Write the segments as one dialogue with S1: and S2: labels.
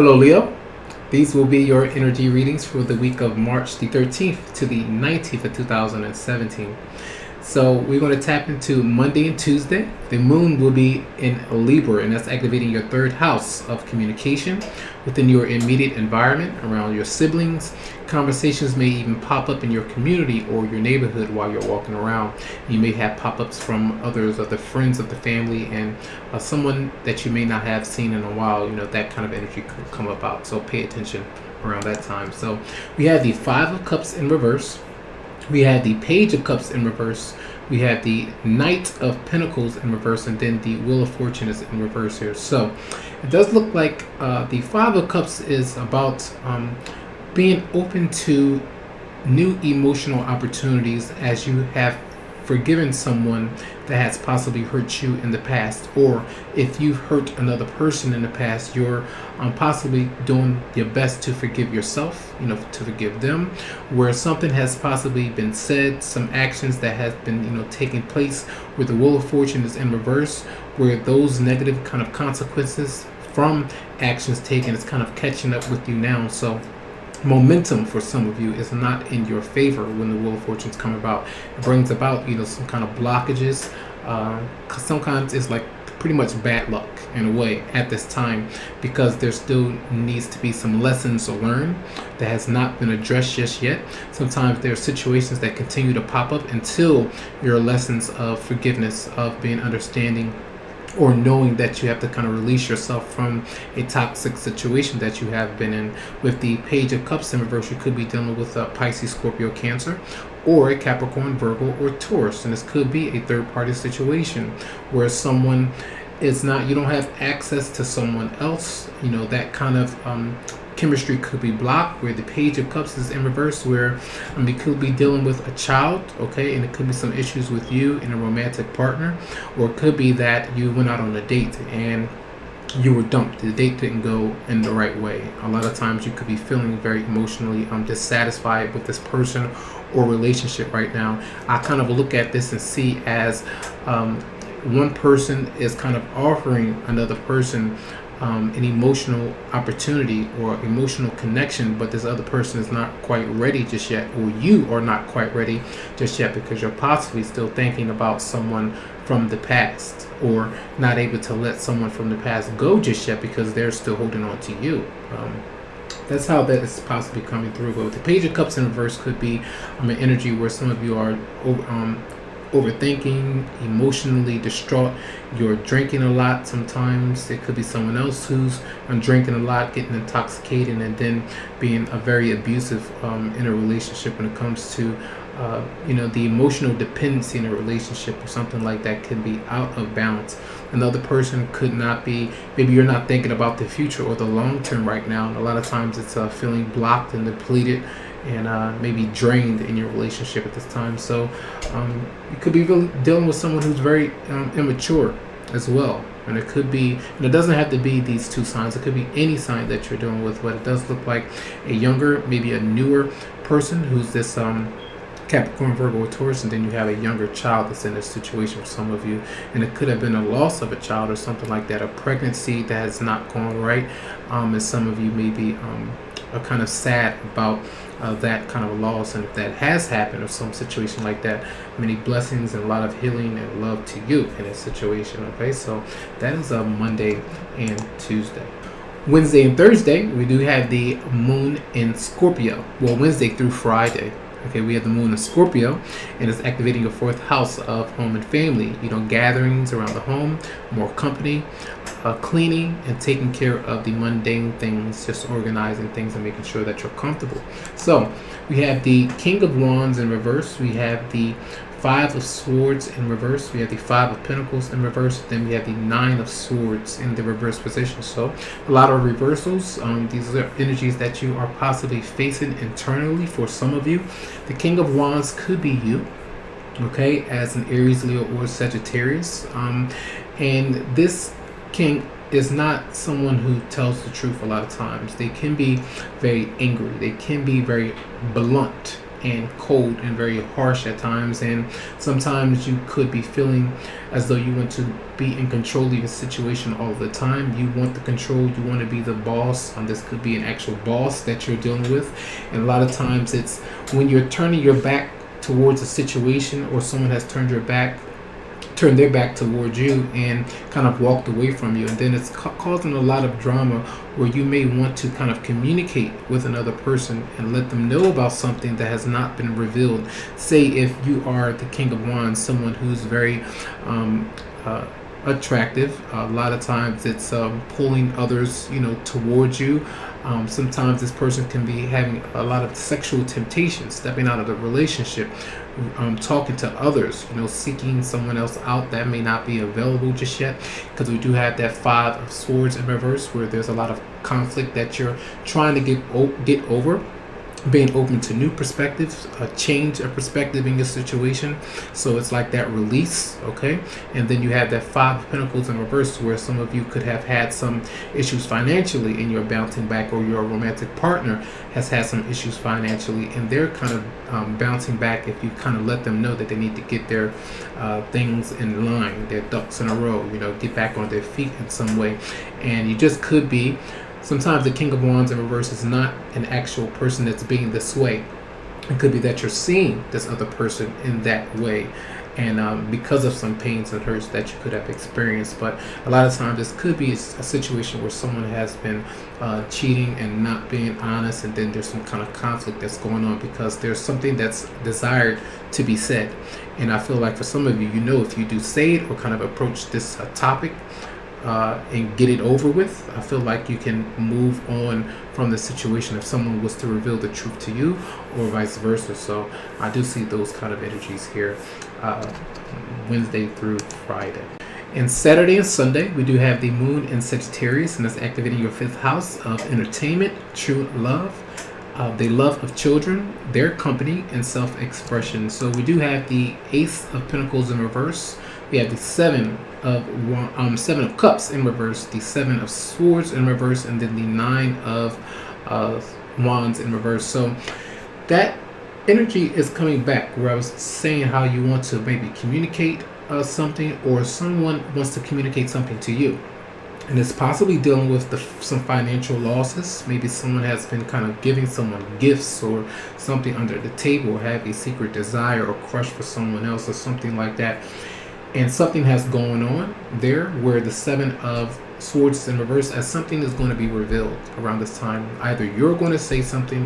S1: Hello, Leo. These will be your energy readings for the week of March the 13th to the 19th of 2017. So we're going to tap into Monday and Tuesday. The moon will be in Libra, and that's activating your third house of communication within your immediate environment, around your siblings. Conversations may even pop up in your community or your neighborhood while you're walking around. You may have pop-ups from others, other friends of the family, and someone that you may not have seen in a while. That kind of energy could come about. So pay attention around that time. So we have the Five of Cups in reverse. We have the Page of Cups in reverse. We have the Knight of Pentacles in reverse, and then the Wheel of Fortune is in reverse here. So it does look like the Five of Cups is about being open to new emotional opportunities as you have forgiven someone that has possibly hurt you in the past, or if you've hurt another person in the past, you're possibly doing your best to forgive yourself, to forgive them, where something has possibly been said, some actions that has been taking place, where the Wheel of Fortune is in reverse, where those negative kind of consequences from actions taken is kind of catching up with you now. So momentum for some of you is not in your favor when the Wheel of Fortunes come about. It brings about some kind of blockages. Sometimes it's like pretty much bad luck in a way at this time, because there still needs to be some lessons learned that has not been addressed just yet. Sometimes there are situations that continue to pop up until your lessons of forgiveness, of being understanding, or knowing that you have to kind of release yourself from a toxic situation that you have been in. With the Page of Cups in reverse, you could be dealing with a Pisces, Scorpio, Cancer, or a Capricorn, Virgo, or Taurus. And this could be a third-party situation where someone is not, you don't have access to someone else. That kind of chemistry could be blocked, where the Page of Cups is in reverse, where you could be dealing with a child, okay, and it could be some issues with you and a romantic partner, or it could be that you went out on a date and you were dumped. The date didn't go in the right way. A lot of times you could be feeling very emotionally dissatisfied with this person or relationship right now. I kind of look at this and see as one person is kind of offering another person an emotional opportunity or emotional connection, but this other person is not quite ready just yet, or you are not quite ready just yet, because you're possibly still thinking about someone from the past, or not able to let someone from the past go just yet because they're still holding on to you. That's how that is possibly coming through. But with the Page of Cups in reverse could be an energy where some of you are overthinking, emotionally distraught. You're drinking a lot. Sometimes it could be someone else who's drinking a lot, getting intoxicated, and then being a very abusive in a relationship when it comes to the emotional dependency in a relationship or something like that can be out of balance. Another person could not be, maybe you're not thinking about the future or the long term right now, and a lot of times it's feeling blocked and depleted and maybe drained in your relationship at this time. So you could be really dealing with someone who's very immature as well. And it could be, and it doesn't have to be these two signs, it could be any sign that you're dealing with, but it does look like a younger, maybe a newer person who's this Capricorn, Virgo, or Taurus, and then you have a younger child that's in this situation for some of you, and it could have been a loss of a child or something like that, a pregnancy that has not gone right, and some of you may be are kind of sad about that kind of loss. And if that has happened or some situation like that, many blessings and a lot of healing and love to you in this situation. Okay, so that is Monday and Tuesday. Wednesday and Thursday, we do have the moon in Scorpio. Well, Wednesday through Friday. Okay, we have the moon in Scorpio, and it's activating your fourth house of home and family. Gatherings around the home, more company, cleaning, and taking care of the mundane things, just organizing things and making sure that you're comfortable. So we have the King of Wands in reverse. We have the Five of Swords in reverse. We have the Five of Pentacles in reverse. Then we have the Nine of Swords in the reverse position. So a lot of reversals. These are energies that you are possibly facing internally for some of you. The King of Wands could be you, okay, as an Aries, Leo, or Sagittarius. And this king is not someone who tells the truth a lot of times. They can be very angry. They can be very blunt. and cold and very harsh at times, and sometimes you could be feeling as though you want to be in control of your situation all the time. You want the control, you want to be the boss. This could be an actual boss that you're dealing with, and a lot of times it's when you're turning your back towards a situation, or someone has turned their back towards you and kind of walked away from you, and then it's causing a lot of drama where you may want to kind of communicate with another person and let them know about something that has not been revealed. Say if you are the King of Wands, someone who's very attractive, a lot of times it's pulling others towards you. Sometimes this person can be having a lot of sexual temptation, stepping out of the relationship, talking to others, seeking someone else out that may not be available just yet, because we do have that 5 of Swords in reverse, where there's a lot of conflict that you're trying to get over. Being open to new perspectives, a change of perspective in your situation. So it's like that release, okay? And then you have that 5 of Pentacles in reverse, where some of you could have had some issues financially and you're bouncing back, or your romantic partner has had some issues financially and they're kind of bouncing back if you kind of let them know that they need to get their things in line, their ducks in a row, get back on their feet in some way. And you just could be, sometimes the King of Wands in reverse is not an actual person that's being this way. It could be that you're seeing this other person in that way, and because of some pains and hurts that you could have experienced. But a lot of times this could be a situation where someone has been cheating and not being honest, and then there's some kind of conflict that's going on because there's something that's desired to be said. And I feel like for some of you, if you do say it or kind of approach this topic and get it over with, I feel like you can move on from the situation if someone was to reveal the truth to you, or vice versa. So I do see those kind of energies here Wednesday through Friday. And Saturday and Sunday, we do have the moon in Sagittarius, and that's activating your 5th house of entertainment, true love, the love of children, their company, and self-expression. So we do have the Ace of Pentacles in reverse. We have the 7 of Cups in reverse, the 7 of Swords in reverse, and then the 9 of Wands in reverse. So that energy is coming back, where I was saying how you want to maybe communicate something, or someone wants to communicate something to you. And it's possibly dealing with some financial losses. Maybe someone has been kind of giving someone gifts or something under the table, or have a secret desire or crush for someone else or something like that. And something has gone on there where the 7 of Swords is in reverse, as something is going to be revealed around this time. Either you're going to say something,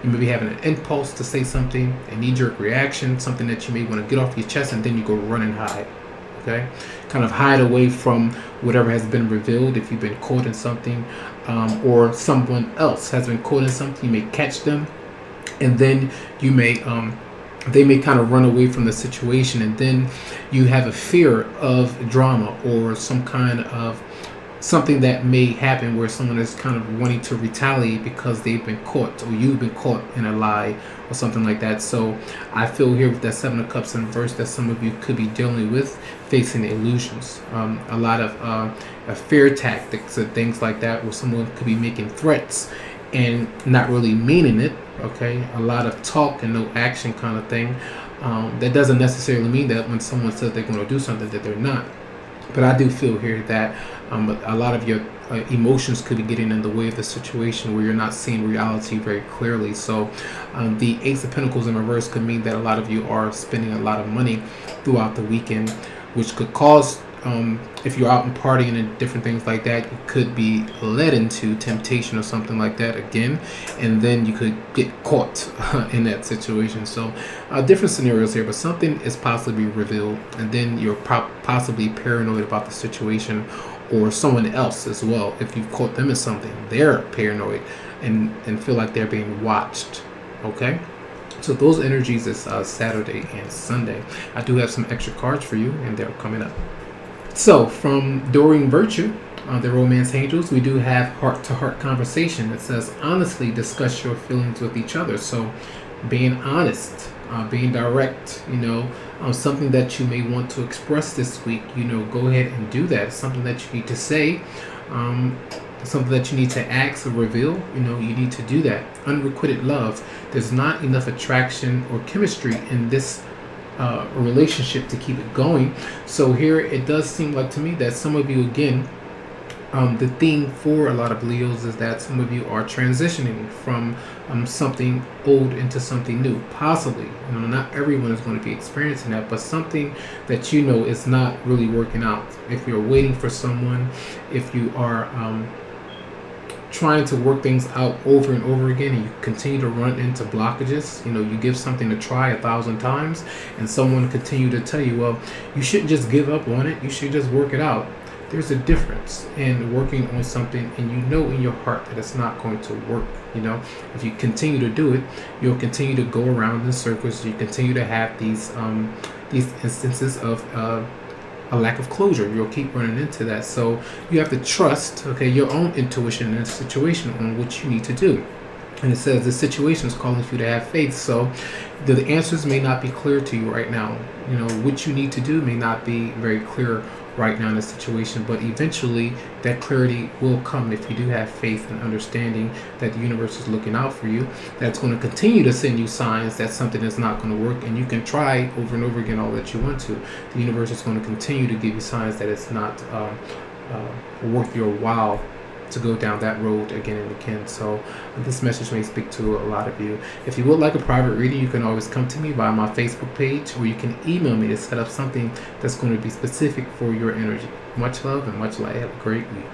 S1: you may be having an impulse to say something, a knee-jerk reaction, something that you may want to get off your chest, and then you go run and hide. Okay, kind of hide away from whatever has been revealed. If you've been caught in something, or someone else has been caught in something, you may catch them, and then you may they may kind of run away from the situation, and then you have a fear of drama or some kind of something that may happen where someone is kind of wanting to retaliate because they've been caught, or you've been caught in a lie or something like that. So I feel here with that 7 of Cups in reverse that some of you could be dealing with facing illusions, a lot of fear tactics and things like that, where someone could be making threats and not really meaning it. Okay, a lot of talk and no action kind of thing. That doesn't necessarily mean that when someone says they're going to do something that they're not. But I do feel here that a lot of your emotions could be getting in the way of the situation, where you're not seeing reality very clearly. So the Ace of Pentacles in reverse could mean that a lot of you are spending a lot of money throughout the weekend, which could cause, if you're out and partying and different things like that, you could be led into temptation or something like that again, and then you could get caught in that situation. So different scenarios here, but something is possibly revealed, and then you're possibly paranoid about the situation, or someone else as well. If you've caught them in something, they're paranoid and feel like they're being watched. Okay, so those energies is Saturday and Sunday. I do have some extra cards for you, and they're coming up. So from Doreen Virtue, the Romance Angels, we do have heart-to-heart conversation. It says, honestly discuss your feelings with each other. So being honest, being direct, something that you may want to express this week, go ahead and do that. It's something that you need to say. something that you need to ask or reveal, you need to do that. Unrequited love. There's not enough attraction or chemistry in this relationship to keep it going. So here it does seem like to me that some of you, again, the theme for a lot of Leos is that some of you are transitioning from something old into something new. Possibly, not everyone is going to be experiencing that, but something that is not really working out. If you're waiting for someone, if you are trying to work things out over and over again, and you continue to run into blockages, you give something a try 1,000 times, and someone continue to tell you, well, you shouldn't just give up on it, you should just work it out. There's a difference in working on something and in your heart that it's not going to work. If you continue to do it, you'll continue to go around in circles. You continue to have these instances of a lack of closure. You'll keep running into that. So you have to trust, your own intuition in this situation on what you need to do. And it says the situation is calling for you to have faith. So the answers may not be clear to you right now. What you need to do may not be very clear right now in the situation, but eventually that clarity will come if you do have faith and understanding that the universe is looking out for you, that's going to continue to send you signs that something is not going to work, and you can try over and over again all that you want to. The universe is going to continue to give you signs that it's not worth your while to go down that road again and again. So this message may speak to a lot of you. If you would like a private reading, you can always come to me via my Facebook page, or you can email me to set up something that's going to be specific for your energy. Much love and much light. Have a great week.